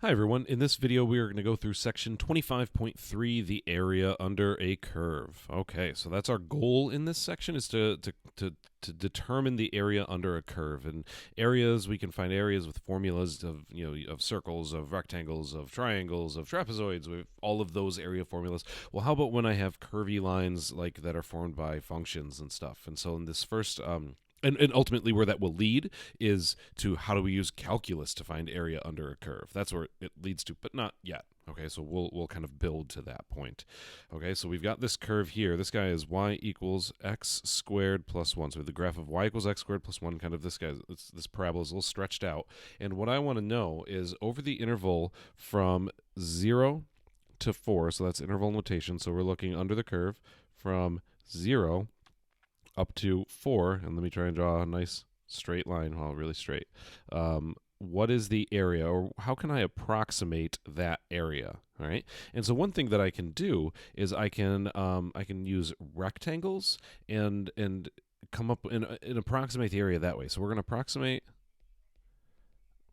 Hi everyone, in this video we are going to go through section 25.3, the area under a curve. Okay, so that's our goal in this section, is to determine the area under a curve. And areas, we can find areas with formulas of, of circles, of rectangles, of triangles, of trapezoids, with all of those area formulas. Well, how about when I have curvy lines like that are formed by functions and stuff? And so in this first and ultimately where that will lead is to how do we use calculus to find area under a curve. That's where it leads to, but not yet. Okay, so we'll kind of build to that point. Okay, so we've got this curve here. This guy is y equals x squared plus 1. So the graph of y equals x squared plus 1, kind of this parabola is a little stretched out. And what I want to know is over the interval from 0 to 4, so that's interval notation, so we're looking under the curve from 0 up to 4, and let me try and draw a nice straight line, well, really straight. What is the area, or how can I approximate that area? All right, and so one thing that I can do is I can use rectangles and come up and approximate the area that way. So we're going to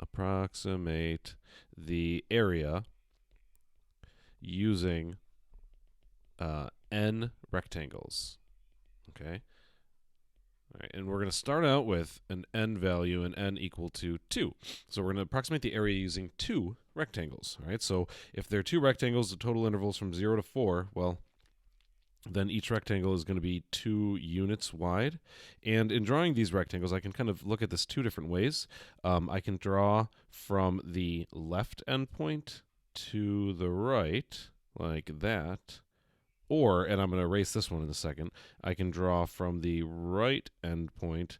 approximate the area using n rectangles. Okay. All right, and we're going to start out with an n value, and n equal to 2. So we're going to approximate the area using 2 rectangles. All right, so if there are 2 rectangles, the total intervals from 0 to 4, well, then each rectangle is going to be 2 units wide. And in drawing these rectangles, I can kind of look at this 2 different ways. I can draw from the left endpoint to the right, like that. Or, and I'm going to erase this one in a second, I can draw from the right endpoint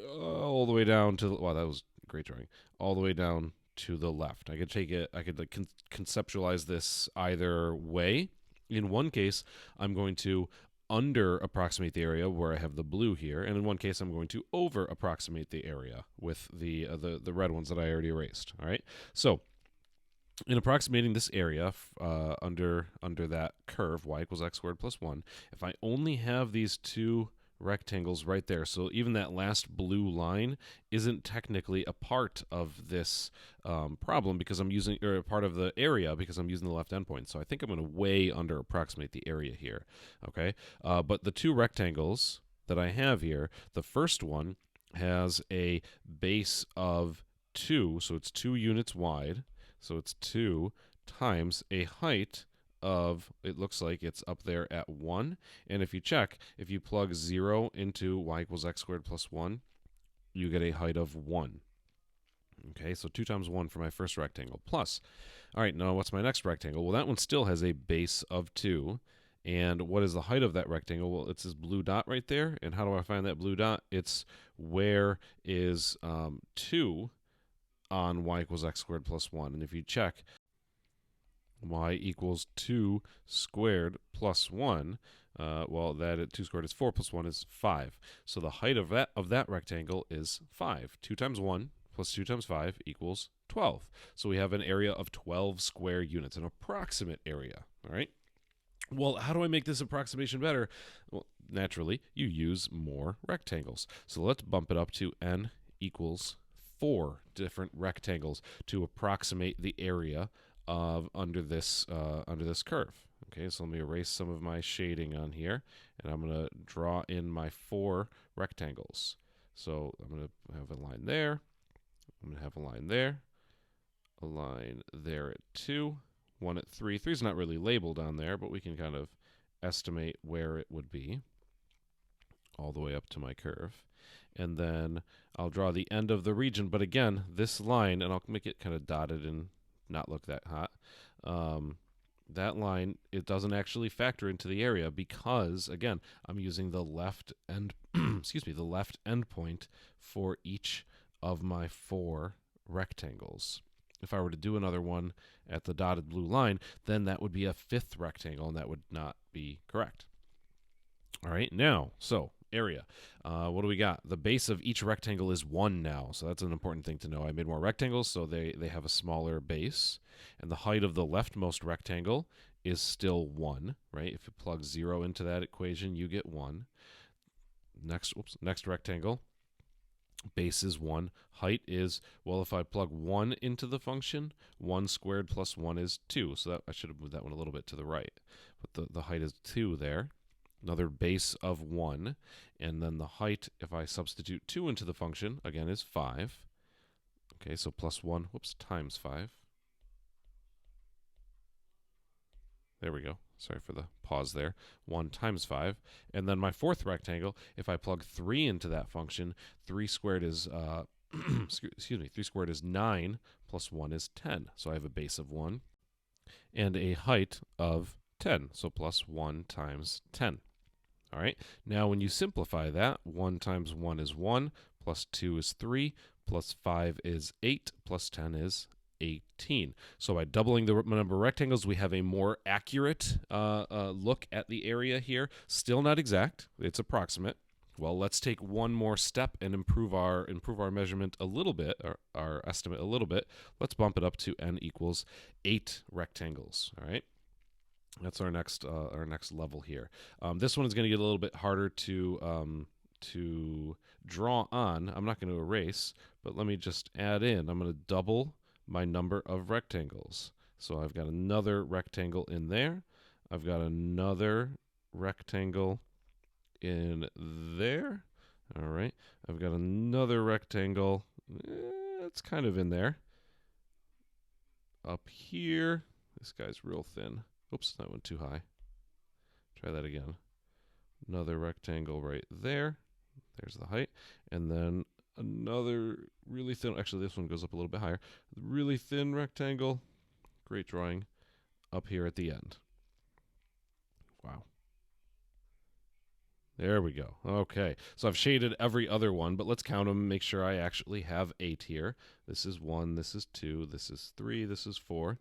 all the way down to, wow, that was great drawing, all the way down to the left. I could take it, I could like conceptualize this either way. In one case, I'm going to under approximate the area where I have the blue here, and in one case I'm going to over approximate the area with the red ones that I already erased. All right, so in approximating this area under that curve, y equals x squared plus 1, if I only have these 2 rectangles right there, so even that last blue line isn't technically a part of this problem because I'm using, or a part of the area because I'm using the left endpoint. So I think I'm going to way under approximate the area here. Okay, but the 2 rectangles that I have here, the first one has a base of 2, so it's 2 units wide. So it's 2 times a height of, it looks like it's up there at 1. And if you check, if you plug 0 into y equals x squared plus 1, you get a height of 1. Okay, so 2 times 1 for my first rectangle. Plus, all right, now what's my next rectangle? Well, that one still has a base of 2. And what is the height of that rectangle? Well, it's this blue dot right there. And how do I find that blue dot? It's where is 2 on y equals x squared plus 1. And if you check, y equals 2 squared plus 1, well, that at 2 squared is 4 plus 1 is 5. So the height of that rectangle is 5. 2 times 1 plus 2 times 5 equals 12. So we have an area of 12 square units, an approximate area. All right. Well, how do I make this approximation better? Well, naturally, you use more rectangles. So let's bump it up to n equals 4 different rectangles to approximate the area of under this curve. Okay, so let me erase some of my shading on here, and I'm going to draw in my 4 rectangles. So I'm going to have a line there, I'm going to have a line there, a line there at 2, 1 at 3. 3 is not really labeled on there, but we can kind of estimate where it would be all the way up to my curve. And then I'll draw the end of the region. But again, this line, and I'll make it kind of dotted and not look that hot, that line, it doesn't actually factor into the area because, again, I'm using the left end, the left endpoint for each of my 4 rectangles. If I were to do another one at the dotted blue line, then that would be a 5th rectangle, and that would not be correct. All right, now, so area. What do we got? The base of each rectangle is 1 now, so that's an important thing to know. I made more rectangles, so they have a smaller base. And the height of the leftmost rectangle is still 1, right? If you plug 0 into that equation, you get 1. Next rectangle Base is 1. Height is, well, if I plug 1 into the function, 1 squared plus 1 is 2. So that I should have moved that one a little bit to the right. But the height is 2 there. Another base of 1. And then the height, if I substitute 2 into the function, again, is 5. Okay, so plus 1, whoops, times 5. There we go. Sorry for the pause there. 1 times 5. And then my fourth rectangle, if I plug 3 into that function, 3 squared is, excuse me, 3 squared is 9, plus 1 is 10. So I have a base of 1 and a height of 10. So plus 1 times 10. All right. Now when you simplify that, 1 times 1 is 1, plus 2 is 3, plus 5 is 8, plus 10 is 18. So by doubling the number of rectangles, we have a more accurate look at the area here. Still not exact. It's approximate. Well, let's take one more step and improve our measurement a little bit, or our estimate a little bit. Let's bump it up to n equals 8 rectangles. All right. That's our next level here. This one is going to get a little bit harder to draw on. I'm not going to erase, but let me just add in. I'm going to double my number of rectangles. So I've got another rectangle in there. I've got another rectangle in there. All right. I've got another rectangle. It's kind of in there. Up here. This guy's real thin. Oops, that went too high. Try that again. Another rectangle right there. There's the height. And then another really thin, actually this one goes up a little bit higher. Really thin rectangle. Great drawing. Up here at the end. Wow. There we go. Okay, so I've shaded every other one, but let's count them and make sure I actually have 8 here. This is 1, this is 2, this is 3, this is 4.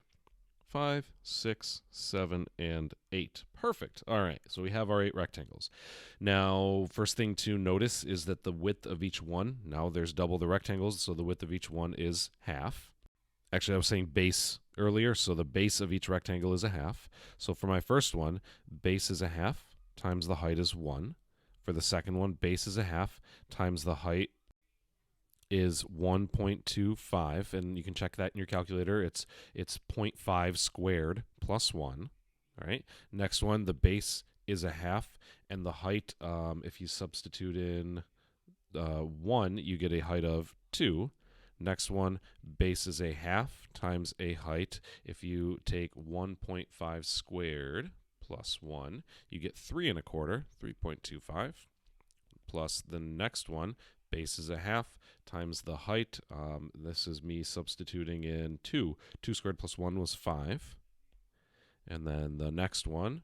5, 6, 7, and 8. Perfect. All right, so we have our 8 rectangles. Now, first thing to notice is that the width of each one, now there's double the rectangles, so the width of each one is half. Actually, I was saying base earlier, so the base of each rectangle is a half. So for my first one, base is a half times the height is 1. For the second one, base is a half times the height is 1.25, and you can check that in your calculator. It's 0.5 squared plus 1. All right. Next one, the base is a half, and the height, if you substitute in 1, you get a height of 2. Next one, base is a half times a height. If you take 1.5 squared plus 1, you get 3 1/4, 3.25. Plus the next one, base is a half times the height. This is me substituting in 2. 2 squared plus 1 was 5. And then the next one,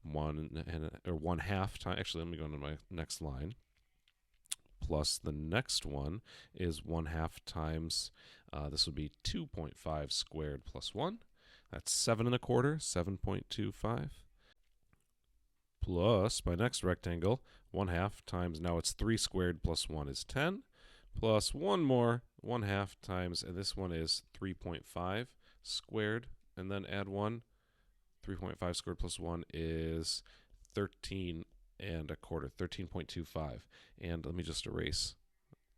1 half time. Actually, let me go into my next line. Plus the next one is 1 half times, this would be 2.5 squared plus 1. That's 7 1/4, 7.25. Plus my next rectangle, 1 half times, now it's 3 squared plus 1 is 10. Plus one more, 1 half times, and this one is 3.5 squared, and then add 1. 3.5 squared plus 1 is 13 1/4, 13.25. And let me just erase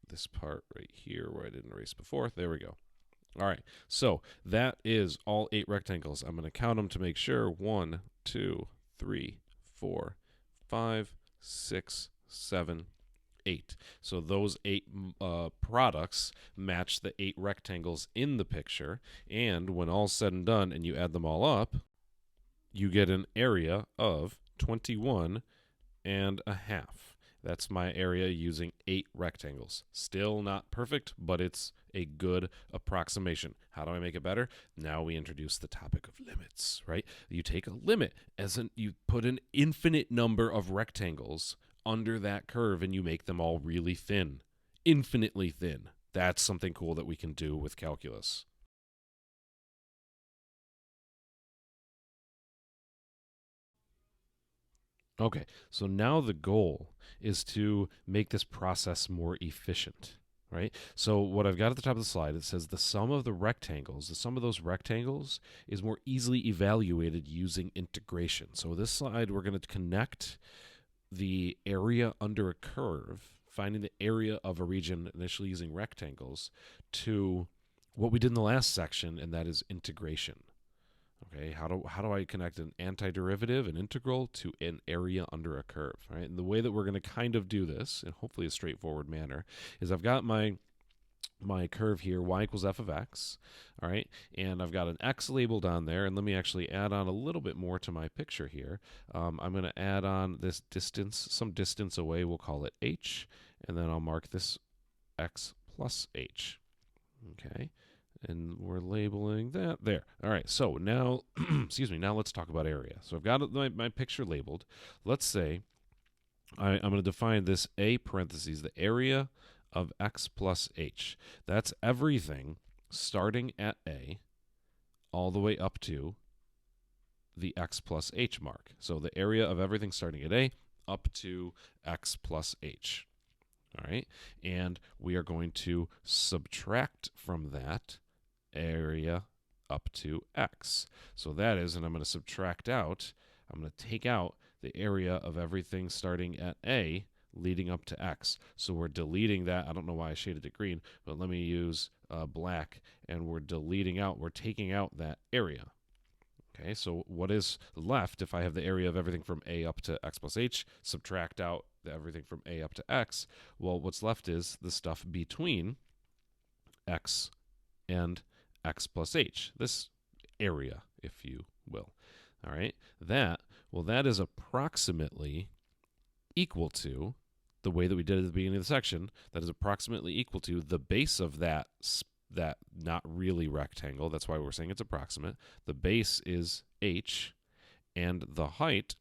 this part right here where I didn't erase before. There we go. All right, so that is all 8 rectangles. I'm going to count them to make sure. 1, 2, 3, 4, 5, 6, 7, 8. So those 8 products match the 8 rectangles in the picture. And when all's said and done and you add them all up, you get an area of 21 1/2. That's my area using 8 rectangles. Still not perfect, but it's a good approximation. How do I make it better? Now we introduce the topic of limits, right? You take a limit, you put an infinite number of rectangles under that curve and you make them all really thin, infinitely thin. That's something cool that we can do with calculus. Okay, so now the goal is to make this process more efficient, right? So what I've got at the top of the slide, it says the sum of the rectangles, the sum of those rectangles is more easily evaluated using integration. So this slide, we're going to connect the area under a curve finding the area of a region initially using rectangles to what we did in the last section, and that is integration. Okay, how do I connect an antiderivative, an integral, to an area under a curve, right? And the way that we're going to kind of do this, in hopefully a straightforward manner, is I've got my curve here, y equals f of x, all right? And I've got an x labeled on there, and let me actually add on a little bit more to my picture here. I'm going to add on this distance, some distance away, we'll call it h, and then I'll mark this x plus h, okay? And we're labeling that there. All right, so now, excuse me, now let's talk about area. So I've got my picture labeled. Let's say I'm going to define this a parentheses, the area of x plus h. That's everything starting at a all the way up to the x plus h mark. So the area of everything starting at a up to x plus h. All right, and we are going to subtract from that area up to x. So that is, and I'm going to subtract out, I'm going to take out the area of everything starting at a leading up to x. So we're deleting that. I don't know why I shaded it green, but let me use black, and we're deleting out, we're taking out that area. Okay, so what is left if I have the area of everything from a up to x plus h, subtract out everything from a up to x? Well, what's left is the stuff between x and x plus h, this area, if you will. All right, that is approximately equal to, the way that we did at the beginning of the section, that is approximately equal to the base of that not really rectangle. That's why we're saying it's approximate. The base is h, and the height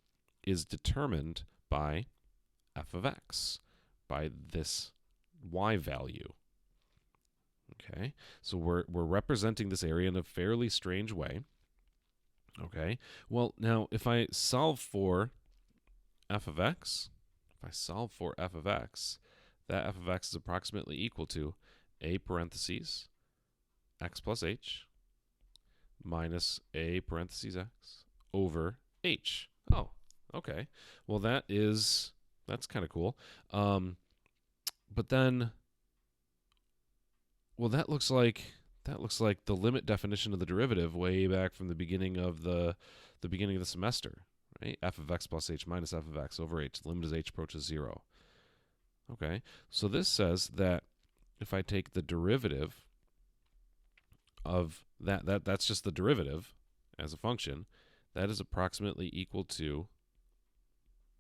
is determined by f of x, by this y value. Okay, so we're representing this area in a fairly strange way. Okay, well, now if I solve for f of x, that f of x is approximately equal to a parentheses x plus h minus a parentheses x over h. Oh, okay. Well, that's kind of cool. But then, well, that looks like the limit definition of the derivative way back from the beginning of the semester, right? F of x plus h minus f of x over h. The limit as h approaches 0. Okay, so this says that if I take the derivative of that's just the derivative as a function, that is approximately equal to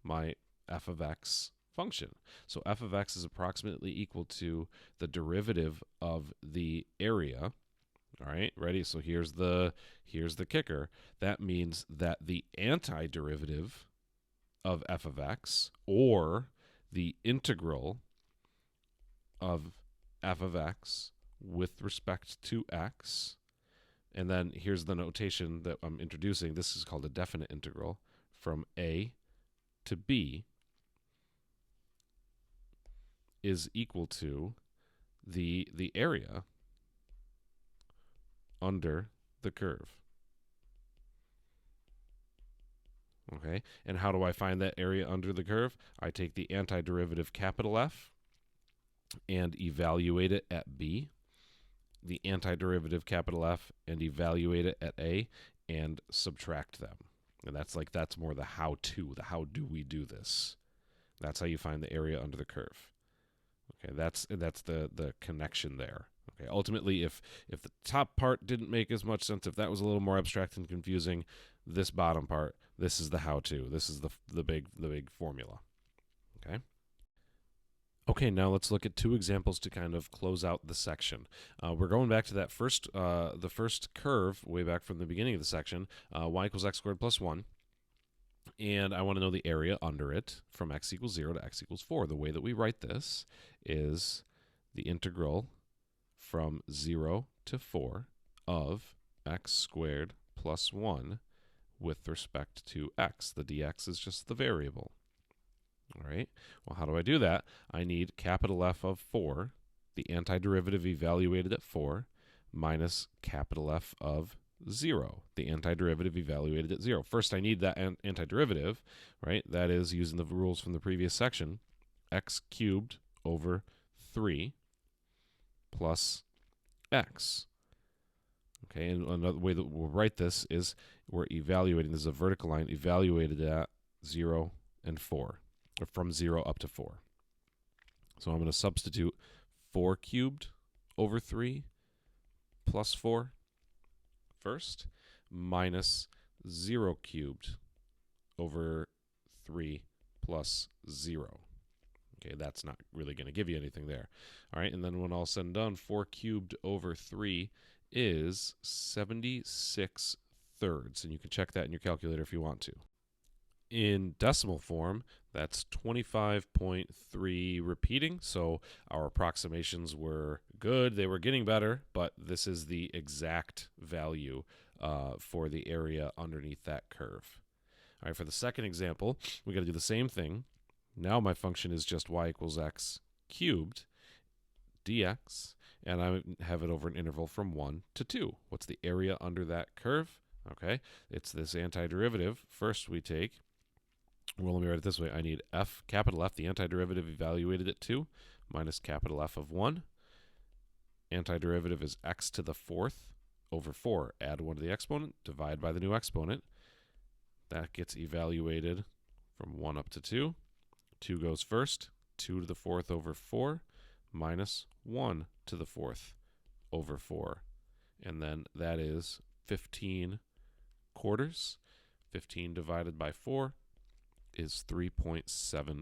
my f of x function. So f of x is approximately equal to the derivative of the area. All right, ready? So here's the kicker. That means that the antiderivative of f of x, or the integral of f of x with respect to x, and then here's the notation that I'm introducing. This is called a definite integral from a to b, is equal to the area under the curve. Okay, and how do I find that area under the curve? I take the antiderivative capital F and evaluate it at b, the antiderivative capital F and evaluate it at a, and subtract them. And that's more the how-to, the how do we do this. That's how you find the area under the curve. Okay, that's the connection there. Okay, ultimately, if the top part didn't make as much sense, if that was a little more abstract and confusing, this bottom part, this is the how-to. This is the big formula. Okay. Okay, now let's look at two examples to kind of close out the section. We're going back to that the first curve way back from the beginning of the section, y equals x squared plus 1. And I want to know the area under it from x equals 0 to x equals 4. The way that we write this is the integral from 0 to 4 of x squared plus 1 with respect to x. The dx is just the variable. All right, well, how do I do that? I need capital F of 4, the antiderivative evaluated at 4, minus capital F of 0, the antiderivative evaluated at 0. First, I need that antiderivative, right? That is, using the rules from the previous section, x cubed over 3 plus x. Okay, and another way that we'll write this is we're evaluating, this is a vertical line, evaluated at 0 and 4, or from 0 up to 4. So I'm going to substitute 4 cubed over 3 plus 4 first, minus 0 cubed over 3 plus 0. Okay, that's not really going to give you anything there. All right, and then when all said and done, 4 cubed over 3 is 76 thirds. And you can check that in your calculator if you want to. In decimal form, that's 25.3 repeating. So our approximations were good. They were getting better, but this is the exact value for the area underneath that curve. All right, for the second example, we got to do the same thing. Now my function is just y equals x cubed dx, and I have it over an interval from 1 to 2. What's the area under that curve? Okay, it's this antiderivative. First we take, well, let me write it this way. I need f, capital F, the antiderivative evaluated at 2, minus capital F of 1. Antiderivative is x to the 4th over 4. Add 1 to the exponent, divide by the new exponent. That gets evaluated from 1 up to 2. 2 goes first, 2 to the 4th over 4, minus 1 to the 4th over 4. And then that is 15 quarters. 15 divided by 4 is 3.75.